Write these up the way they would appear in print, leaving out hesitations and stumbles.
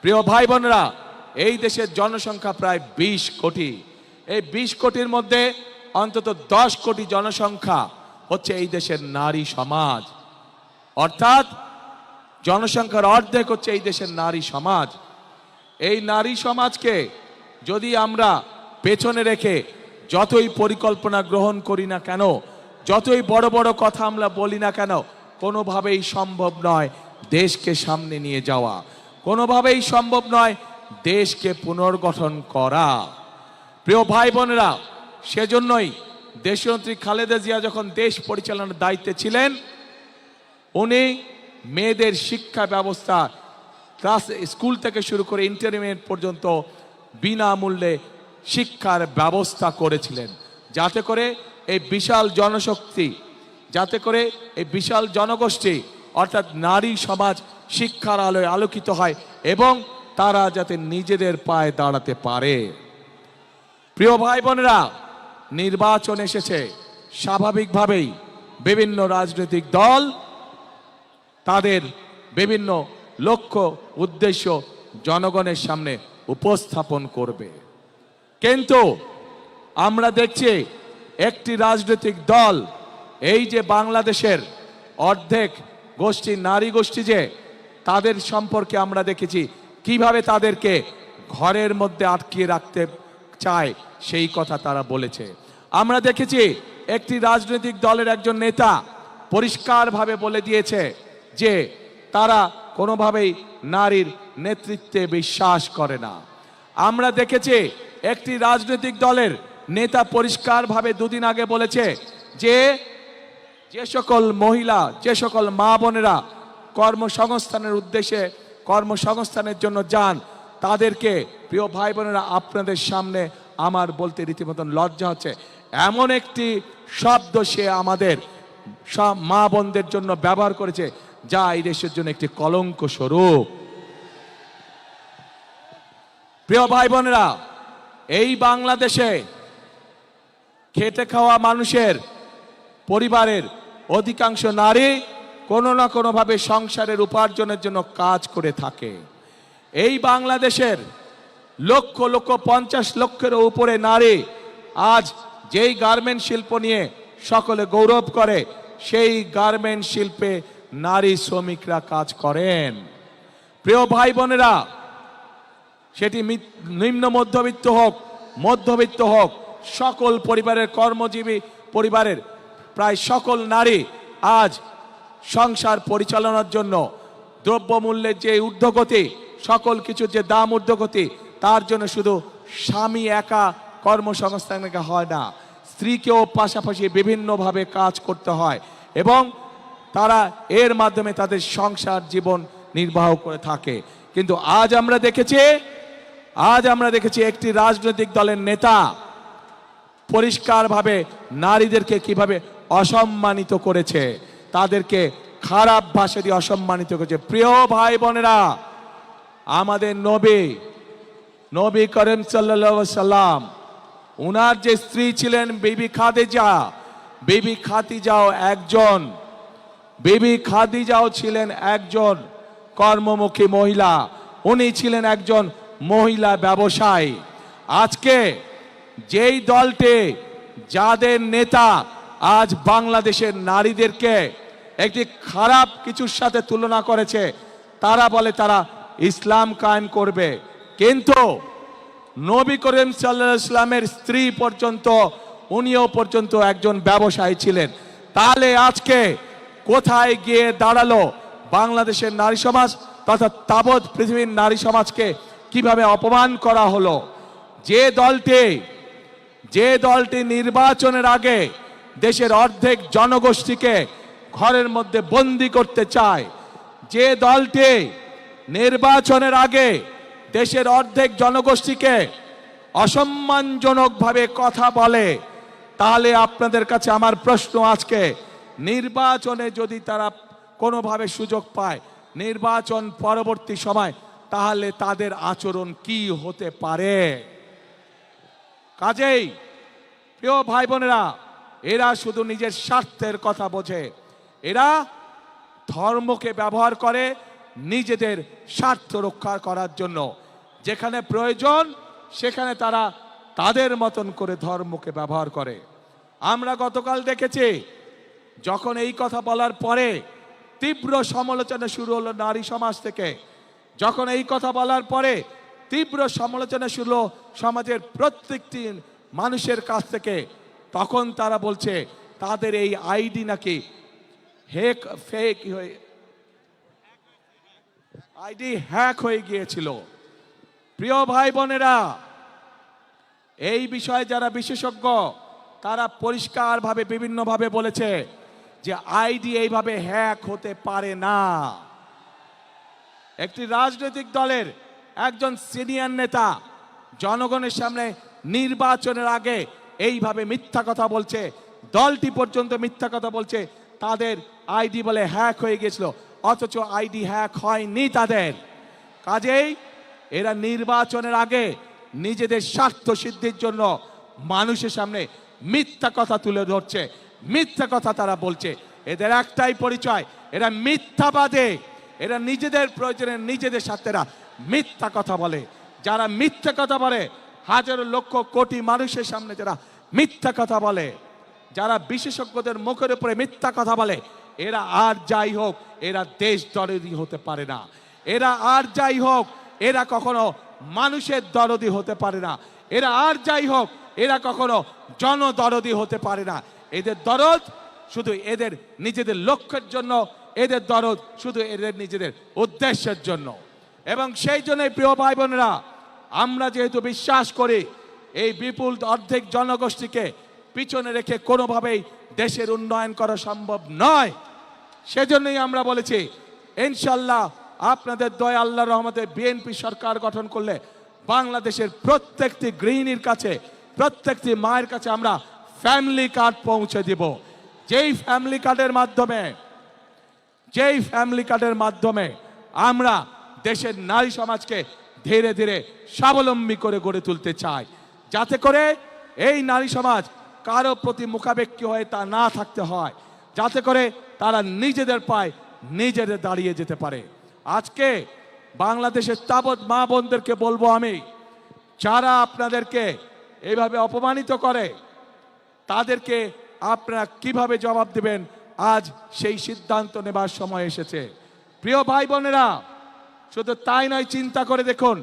প্রিয় ভাই বোনেরা, এই দেশের জনসংখ্যা প্রায় 20 কোটি। এই 20 কোটির মধ্যে অন্তত 10 কোটি জনসংখ্যা হচ্ছে এই দেশের নারী সমাজ, অর্থাৎ জনসংখ্যার অর্ধেক হচ্ছে এই দেশের নারী সমাজ। এই নারী সমাজকে যদি আমরা পেছনে রেখে যতই পরিকল্পনা গ্রহণ করি না কেন, যতই বড় বড় কথা আমরা বলি না কেন, কোনোভাবেই সম্ভব নয় দেশকে সামনে নিয়ে যাওয়া, কোনোভাবেই সম্ভব নয় দেশকে পুনর্গঠন করা। প্রিয় ভাই বোনেরা, সেজন্যই দেশনেত্রী খালেদা জিয়া যখন দেশ পরিচালনার দায়িত্বে ছিলেন, উনি মেয়েদের শিক্ষা ব্যবস্থা ক্লাস স্কুল থেকে শুরু করে ইন্টারমিডিয়েট পর্যন্ত বিনামূল্যে শিক্ষার ব্যবস্থা করেছিলেন, যাতে করে এই বিশাল জনশক্তি, যাতে করে এই বিশাল জনগোষ্ঠী অর্থাৎ নারী সমাজ শিক্ষার আলোয় আলোকিত হয় এবং তারা যাতে নিজেদের পায়ে দাঁড়াতে পারে। প্রিয় ভাই বোনেরা, নির্বাচন এসেছে, স্বাভাবিকভাবেই বিভিন্ন রাজনৈতিক দল তাদের বিভিন্ন লক্ষ্য উদ্দেশ্য জনগণের সামনে উপস্থাপন করবে। কিন্তু আমরা দেখছি একটি রাজনৈতিক দল, এই যে বাংলাদেশের অর্ধেক গোষ্ঠী নারী গোষ্ঠী, যে তাদের সম্পর্কে আমরা দেখেছি কিভাবে তাদেরকে ঘরের মধ্যে আটকিয়ে রাখতে চায়, সেই কথা তারা বলেছে। আমরা দেখেছি একটি রাজনৈতিক দলের একজন নেতা পরিষ্কারভাবে বলে দিয়েছে যে তারা কোনোভাবেই নারীর নেতৃত্বে বিশ্বাস করে না। আমরা দেখেছি একটি রাজনৈতিক দলের নেতা পরিষ্কারভাবে দুদিন আগে বলেছে যে যে সকল মহিলা, যে সকল মা বোনেরা কর্মসংস্থানের উদ্দেশ্যে কর্মসংস্থানের জন্য যান, তাদেরকে, প্রিয় ভাই বোনেরা, আপনাদের সামনে আমার বলতে রীতিমতন লজ্জা হচ্ছে, এমন একটি শব্দ সে আমাদের সব মা বোনদের জন্য ব্যবহার করেছে যা এই দেশের জন্য একটি কলঙ্ক স্বরূপ। প্রিয় ভাই বোনেরা, এই বাংলাদেশে খেটে খাওয়া মানুষের পরিবারের অধিকাংশ নারী কোনো না কোনোভাবে সংসারের উপার্জনের জন্য কাজ করে থাকে। এই বাংলাদেশের লক্ষ লক্ষ 50 লক্ষের উপরে নারী আজ যেই গার্মেন্ট শিল্প নিয়ে সকলে গৌরব করে, সেই গার্মেন্ট শিল্পে নারী শ্রমিকরা কাজ করেন। প্রিয় ভাই বোনেরা, সেটি নিম্ন মধ্যবিত্ত হোক, মধ্যবিত্ত হোক, সকল পরিবারের কর্মজীবী পরিবারের প্রায় সকল নারী আজ সংসার পরিচালনার জন্য দ্রব্যমূল্যের যে ঊর্ধ্বগতি, সকল কিছুর যে দাম ঊর্ধ্বগতি, তার জন্য শুধু স্বামী একা কর্মসংস্থান হয় না, স্ত্রীকেও পাশাপাশি বিভিন্নভাবে কাজ করতে হয় এবং তারা এর মাধ্যমে তাদের সংসার জীবন নির্বাহ করে থাকে। কিন্তু আজ আমরা দেখেছি একটি রাজনৈতিক দলের নেতা পরিষ্কারভাবে নারীদেরকে কিভাবে অসম্মানিত করেছে, তাদেরকে খারাপ ভাষা দিয়ে অসম্মানিত করেছে। প্রিয় ভাই বোনেরা, আমাদের নবী করিম সাল্লাল্লাহু আলাইহি সাল্লাম, উনার যে স্ত্রী ছিলেন বিবি খাদিজাও ছিলেন একজন কর্মমুখী মহিলা, উনি ছিলেন একজন মহিলা ব্যবসায়ী। আজকে যেই দলটি, যাদের নেতা আজ বাংলাদেশের নারীদেরকে একটি খারাপ কিছুর সাথে তুলনা করেছে, তারা বলে তারা ইসলাম কায়েম করবে, কিন্তু নবী করিম সাল্লাল্লাহু আলাইহি সাল্লামের স্ত্রী পর্যন্ত, উনিও পর্যন্ত একজন ব্যবসায়ী ছিলেন। তাহলে আজকে কোথায় গিয়ে দাঁড়ালো বাংলাদেশের নারী সমাজ তথা তাবৎ পৃথিবীর নারী সমাজকে কিভাবে অপমান করা হলো? যে দলটি নির্বাচনের আগে দেশের অর্ধেক জনগোষ্ঠীকে ঘরের মধ্যে বন্দী করতে চায়, যে দলটি নির্বাচনের আগে দেশের অর্ধেক জনগোষ্ঠীকে অসম্মানজনকভাবে কথা বলে, তাহলে আপনাদের কাছে আমার প্রশ্ন, আজকে নির্বাচনে যদি তারা কোনোভাবে সুযোগ পায় নির্বাচন পরবর্তী সময়, তাহলে তাদের আচরণ কি হতে পারে? কাজেই প্রিয় ভাই বোনেরা, এরা শুধু নিজের স্বার্থের কথা বোঝে, এরা ধর্মকে ব্যবহার করে নিজেদের স্বার্থ রক্ষা করার জন্য। যেখানে প্রয়োজন সেখানে তারা তাদের মতন করে ধর্মকে ব্যবহার করে। আমরা গতকাল দেখেছি যখন এই কথা বলার পরে তীব্র সমালোচনা শুরু হলো নারী সমাজ থেকে, যখন এই কথা বলার পরে তীব্র সমালোচনা শুরু হলো সমাজের প্রত্যেকটি মানুষের কাছ থেকে, তখন তারা বলছে তাদের এই আইডি নাকি ফেক হয়ে আইডি হ্যাক হয়ে গিয়েছিল। প্রিয় ভাই বোনেরা, এই বিষয়ে যারা বিশেষজ্ঞ তারা পরিষ্কারভাবে বিভিন্নভাবে বলেছে যে আইডি এইভাবে হ্যাক হতে পারে না। একটি রাজনৈতিক দলের একজন সিনিয়র নেতা জনগণের সামনে নির্বাচনের আগে এইভাবে মিথ্যা কথা বলছে, দলটি পর্যন্ত মিথ্যা কথা বলছে তাদের আইডি বলে হ্যাক হয়ে গিয়েছিল, অথচ আইডি হ্যাক হয়নি তাদের। কাজেই এরা নির্বাচনের আগে নিজেদের স্বার্থ সিদ্ধির জন্য মানুষের সামনে মিথ্যা কথা তুলে ধরছে, মিথ্যা কথা তারা বলছে। এদের একটাই পরিচয়, এরা মিথ্যাবাদী, এরা নিজেদের প্রয়োজনে নিজেদের স্বার্থেরা মিথ্যা কথা বলে। যারা মিথ্যা কথা বলে, হাজারো লক্ষ কোটি মানুষের সামনে যারা মিথ্যা কথা বলে, যারা বিশেষজ্ঞদের মুখের উপরে মিথ্যা কথা বলে, এরা আর যাই হোক এরা দেশ দরদি হতে পারে না। এরা আর যাই হোক এরা কখনো মানুষের দরদি হতে পারে না। এরা আর যাই হোক এরা কখনো জনদরদি হতে পারে না। এদের দরদ শুধু এদের নিজেদের লক্ষ্যের জন্য, এদের দরদ শুধু এদের নিজেদের উদ্দেশ্যের জন্য। এবং সেই জন্যই প্রিয় ভাই বোনেরা, আমরা যেহেতু বিশ্বাস করি এই বিপুল অর্ধেক জনগোষ্ঠীকে পিছনে রেখে কোনোভাবেই দেশের উন্নয়ন করা সম্ভব নয়, সেজন্যই আমরা বলেছি ইনশাল্লাহ আপনাদের দয়া আল্লাহর রহমতে বিএনপি সরকার গঠন করলে বাংলাদেশের প্রত্যেকটি গৃহিণীর কাছে, প্রত্যেকটি মায়ের কাছে আমরা ফ্যামিলি কার্ড পৌঁছে দিব। যেই ফ্যামিলি কার্ডের মাধ্যমে আমরা দেশের নারী সমাজকে ধীরে ধীরে স্বাবলম্বী করে গড়ে তুলতে চাই, যাতে করে এই নারী সমাজ কারো প্রতি মুখাপেক্ষী হয়ে তা না থাকতে হয়, যাতে করে তারা নিজেদের পায়ে নিজেদের দাঁড়িয়ে যেতে পারে। আজকে বাংলাদেশের তাবৎ মা বোনদেরকে বলবো আমি, যারা আপনাদেরকে এইভাবে অপমানিত করে তাদেরকে আপনারা কিভাবে জবাব দেবেন, আজ সেই সিদ্ধান্ত নেবার সময় এসেছে। প্রিয় ভাই বোনেরা, শুধু তাই নয়, চিন্তা করে দেখুন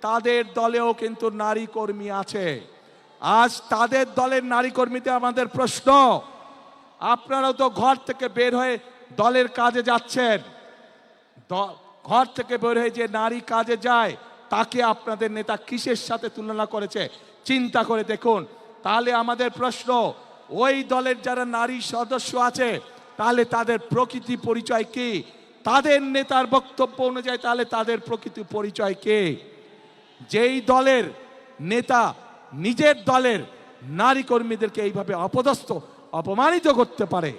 তাদের দলেও কিন্তু নারী কর্মী আছে। আজ তাদের দলের নারী কর্মীতে আমাদের প্রশ্ন, আপনারাও তো ঘর থেকে বের হয়ে দলের কাজে যাচ্ছেন, ঘর থেকে বের হয়ে যে নারী কাজে যায় তাকে আপনাদের নেতা কিসের সাথে তুলনা করেছে চিন্তা করে দেখুন। তাহলে আমাদের প্রশ্ন, ওই দলের যারা নারী সদস্য আছে তাহলে তাদের প্রকৃতি পরিচয় কি? তাদের নেতার বক্তব্য অনুযায়ী তাহলে তাদের প্রকৃতি পরিচয় কি? যেই দলের নেতা নিজের দলের নারী কর্মীদেরকে এইভাবে অপদস্থ অপমানিত করতে পারে,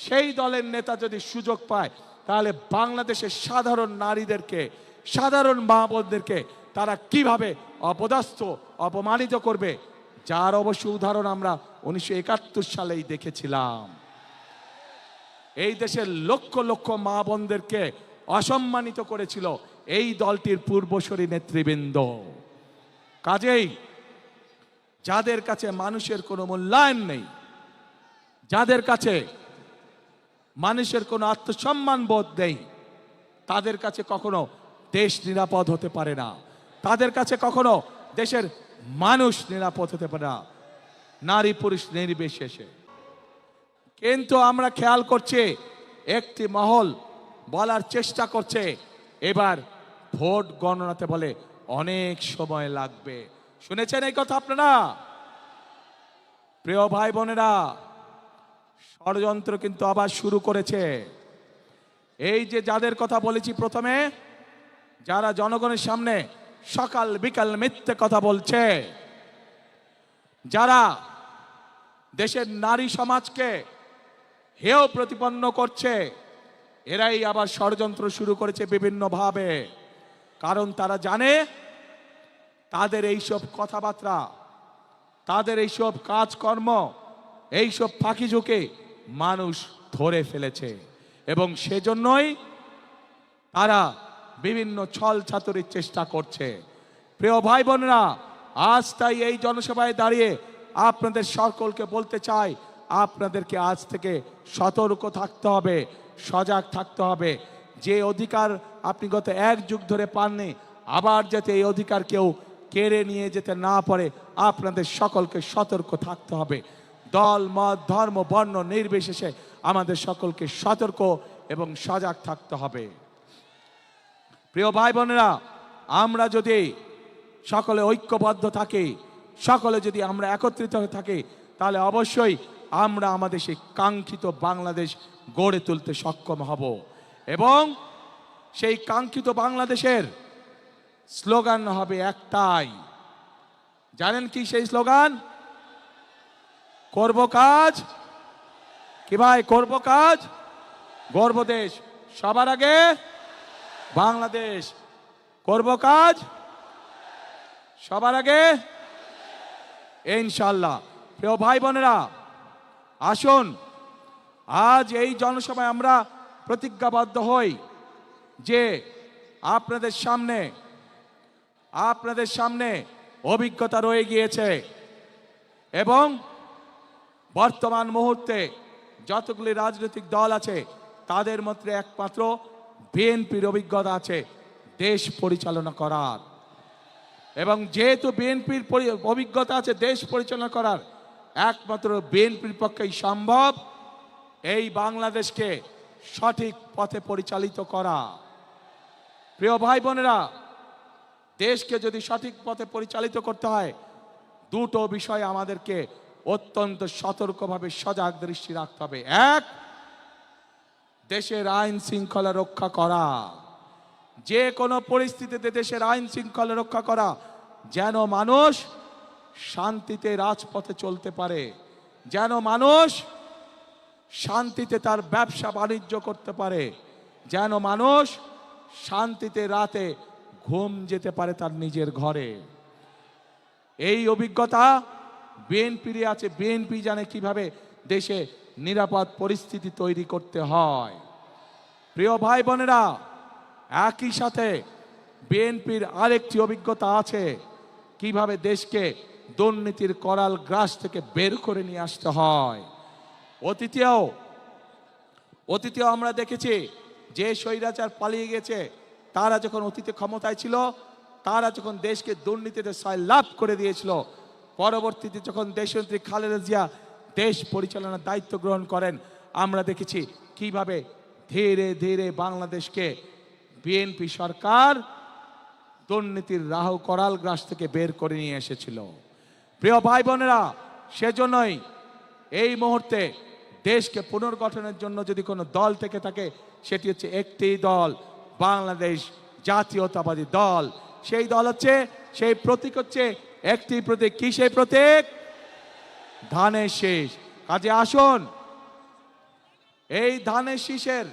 সেই দলের নেতা যদি সুযোগ পায় তাহলে বাংলাদেশের সাধারণ নারীদেরকে, সাধারণ মা বোনদেরকে তারা কিভাবে অপদস্থ অপমানিত করবে, যার অবশ্য উদাহরণ আমরা 1971 সালেই দেখেছিলাম। এই দেশের লক্ষ লক্ষ মা বোনদেরকে অসম্মানিত করেছিল এই দলটির পূর্বসূরি নেতৃবৃন্দ। কাজেই যাদের কাছে মানুষের কোনো মূল্যায়ন নেই, যাদের কাছে মানুষের কোনো আত্মসম্মান বোধ নেই, তাদের কাছে কখনো দেশ নিরাপদ হতে পারে না, তাদের কাছে কখনো দেশের মানুষ নিরাপদ হতে পারে না, নারী পুরুষ নির্বিশেষে। কিন্তু আমরা খেয়াল করছি একটি মহল বলার চেষ্টা করছে এবার ভোট গণনাতে বলে অনেক সময় লাগবে। শুনেছেন এই কথা আপনারা? প্রিয় ভাই বোনেরা, ষড়যন্ত্র কিন্তু আবার শুরু করেছে। এই যে যাদের কথা বলেছি প্রথমে, যারা জনগণের সামনে সকাল বিকাল মিথ্যে কথা বলছে, যারা দেশের নারী সমাজকে হেয় প্রতিপন্ন করছে, এরাই আবার ষড়যন্ত্র শুরু করেছে বিভিন্নভাবে। কারণ তারা জানে তাদের এইসব কথাবার্তা, তাদের এইসব কাজকর্ম, এইসব ফাঁকি ঝুঁকে মানুষ ধরে ফেলেছে, এবং সেজন্যই তারা বিভিন্ন ছল ছাতুরির চেষ্টা করছে। প্রিয় ভাই বোনেরা, আজ তাই এই জনসভায় দাঁড়িয়ে আপনাদের সকলকে বলতে চাই, আপনাদেরকে আজ থেকে সতর্ক থাকতে হবে, সজাগ থাকতে হবে। যে অধিকার আপনি গত 1 যুগ ধরে পাননি, আবার যাতে এই অধিকার কেউ কেড়ে নিয়ে যেতে না পারে, আপনাদের সকলকে সতর্ক থাকতে হবে। দল মত ধর্ম বর্ণ নির্বিশেষে আমাদের সকলকে সতর্ক এবং সজাগ থাকতে হবে। প্রিয় ভাই বোনেরা, আমরা যদি সকলে ঐক্যবদ্ধ থাকি, সকলে যদি আমরা একত্রিত হয়ে থাকি, তাহলে অবশ্যই আমরা আমাদের সেই কাঙ্ক্ষিত বাংলাদেশ গড়ে তুলতে সক্ষম হব। এবং সেই কাঙ্ক্ষিত বাংলাদেশের স্লোগান হবে একটাই। জানেন কি সেই স্লোগান? করব কাজ, কি ভাই? করব কাজ, গর্ব দেশ, সবার আগে বাংলাদেশ। করব কাজ, সবার আগে ইনশাআল্লাহ। প্রিয় ভাই বোনেরা, আসুন আজ এই জনসভায় আমরা প্রতিজ্ঞাবদ্ধ হই যে আপনাদের সামনে অভিজ্ঞতা রয়ে গিয়েছে এবং বর্তমান মুহূর্তে যতগুলি রাজনৈতিক দল আছে তাদের মধ্যে একমাত্র বিএনপির অভিজ্ঞতা আছে দেশ পরিচালনা করার। এবং যেহেতু বিএনপির অভিজ্ঞতা আছে দেশ পরিচালনা করার, একমাত্র বিএনপির পক্ষেই সম্ভব এই বাংলাদেশকে সঠিক পথে পরিচালিত করা। প্রিয় ভাই বোনেরা, দেশকে যদি সঠিক পথে পরিচালিত করতে হয়, দুটো বিষয় আমাদেরকে অত্যন্ত সতর্কভাবে সজাগ দৃষ্টি রাখতে হবে। এক, দেশের আইন শৃঙ্খলা রক্ষা করা, যে কোনো পরিস্থিতিতে দেশের আইন শৃঙ্খলা রক্ষা করা, যেন মানুষ শান্তিতে রাজপথে চলতে পারে, যেন মানুষ শান্তিতে তার ব্যবসা বাণিজ্য করতে পারে, যেন মানুষ শান্তিতে রাতে ঘুম যেতে পারে তার নিজের ঘরে। এই অভিজ্ঞতা বিএনপির আছে। বিএনপি জানে কিভাবে দেশে নিরাপদ পরিস্থিতি তৈরি করতে হয়। প্রিয় ভাই বোনেরা, একই সাথে বিএনপির আরেকটি অভিজ্ঞতা আছে কিভাবে দেশকে দুর্নীতির করাল গ্রাস থেকে বের করে নিয়ে আসতে হয়। অতীতেও আমরা দেখেছি যে স্বৈরাচার পালিয়ে গেছে, তারা যখন অতীতে ক্ষমতায় ছিল, তারা যখন দেশকে দুর্নীতিতে সয়লাভ করে দিয়েছিল, পরবর্তীতে যখন দেশনেত্রী খালেদা জিয়া দেশ পরিচালনার দায়িত্ব গ্রহণ করেন, আমরা দেখেছি কিভাবে ধীরে ধীরে বাংলাদেশকে বিএনপি সরকার দুর্নীতির রাহু করাল গ্রাস থেকে বের করে নিয়ে এসেছিল। প্রিয় ভাই বোনেরা, সেজন্যই এই মুহূর্তে দেশকে পুনর্গঠনের জন্য যদি কোনো দল থেকে থাকে, সেটি হচ্ছে একটি দল, বাংলাদেশ জাতীয়তাবাদী দল। সেই দল হচ্ছে, সেই প্রতীক হচ্ছে একটি প্রতীক। কি সেই প্রতীক? ধানের শীষ। কাজে আসুন এই ধানের শীষের,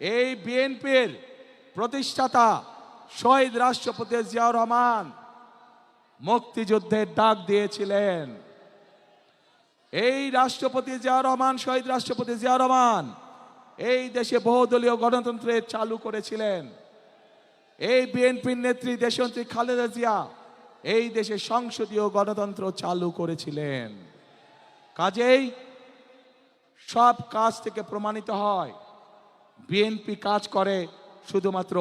এই বিএনপির প্রতিষ্ঠাতা শহীদ রাষ্ট্রপতি জিয়াউর রহমান মুক্তিযুদ্ধের ডাক দিয়েছিলেন। এই রাষ্ট্রপতি জিয়াউর রহমান, শহীদ রাষ্ট্রপতি জিয়াউর রহমান এই দেশে বহুদলীয় গণতন্ত্রের চালু করেছিলেন। এই বিএনপির নেত্রী দেশনেত্রী খালেদা জিয়া এই দেশে সংসদীয় গণতন্ত্র চালু করেছিলেন। কাজেই সব কাজ থেকে প্রমাণিত হয় বিএনপি কাজ করে শুধুমাত্র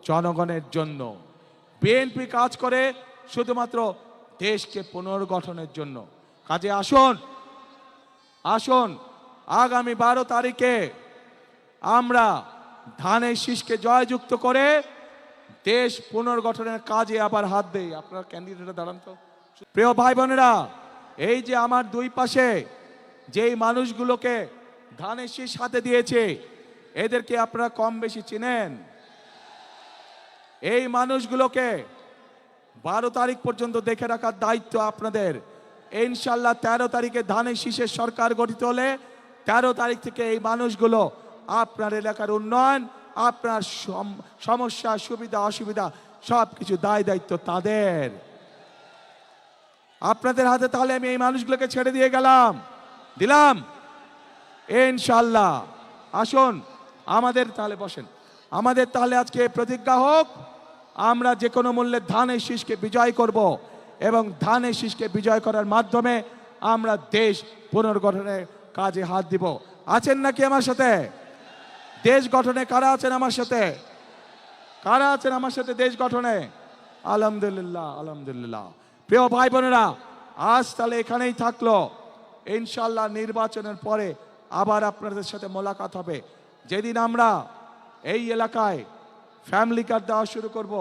জনগণের জন্য, বিএনপি কাজ করে শুধুমাত্র দেশকে পুনর্গঠনের জন্য। কাজে আসুন আগামী 12 তারিখে আমরা ধানের শীষকে জয়যুক্ত করে দেশ পুনর্গঠনের কাজে আবার হাত দেই। আপনার ক্যান্ডিডেটরা দাঁড়ান তো। প্রিয় ভাই বোনেরা, এই যে আমার দুই পাশে যেই মানুষগুলোকে ধানের শীষ হাতে দিয়েছে, এদেরকে আপনারা কম বেশি চিনেন। এই মানুষগুলোকে 12 তারিখ পর্যন্ত দেখে রাখার দায়িত্ব আপনাদের। ইনশাল্লাহ 13 তারিখে ধানের শীষের সরকার গঠিত হলে 13 তারিখ থেকে এই মানুষগুলো আপনার এলাকার উন্নয়ন, আপনার সমস্যা সুবিধা অসুবিধা সবকিছু দায় দায়িত্ব তাদের। আপনাদের হাতে তাহলে আমি এই মানুষগুলোকে ছেড়ে দিয়ে দিলাম ইনশাল্লাহ। আসুন আমাদের তাহলে বসেন, আমাদের তাহলে আজকে প্রতিজ্ঞা হোক, আমরা যে কোনো মূল্যে ধানের শীষকে বিজয় করব এবং ধানের শীষকে বিজয় করার মাধ্যমে আমরা দেশ পুনর্গঠনের কাজে হাত দিব। আছেন নাকি আমার সাথে? দেশ গঠনে কারা আছেন আমার সাথে? কারা আছেন আমার সাথে দেশ গঠনে? আলহামদুলিল্লাহ, আলহামদুলিল্লাহ। প্রিয় ভাই বোনেরা, আজ তাহলে এখানেই থাকলো। ইনশাল্লাহ নির্বাচনের পরে আবার আপনাদের সাথে মোলাকাত হবে। যেদিন আমরা এই এলাকায় ফ্যামিলি কার্ড দেওয়া শুরু করব,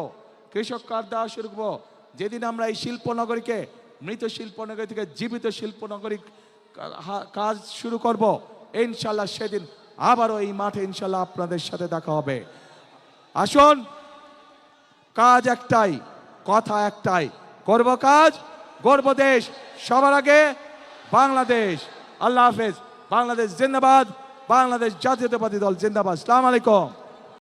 কৃষক কার্ড দেওয়া শুরু করব, যেদিন আমরা এই শিল্পনগরীকে মৃত শিল্পনগরী থেকে জীবিত শিল্পনগরী কাজ শুরু করব, ইনশাল্লাহ সেদিন আবারও এই মাঠে ইনশাল্লাহ আপনাদের সাথে দেখা হবে। আসুন, কাজ একটাই, কথা একটাই, করব কাজ, গর্ব দেশ, সবার আগে বাংলাদেশ। আল্লাহ হাফেজ। বাংলাদেশ জিন্দাবাদ, বাংলাদেশ জাতীয়তাবাদী দল জিন্দাবাদ। আসসালামু আলাইকুম।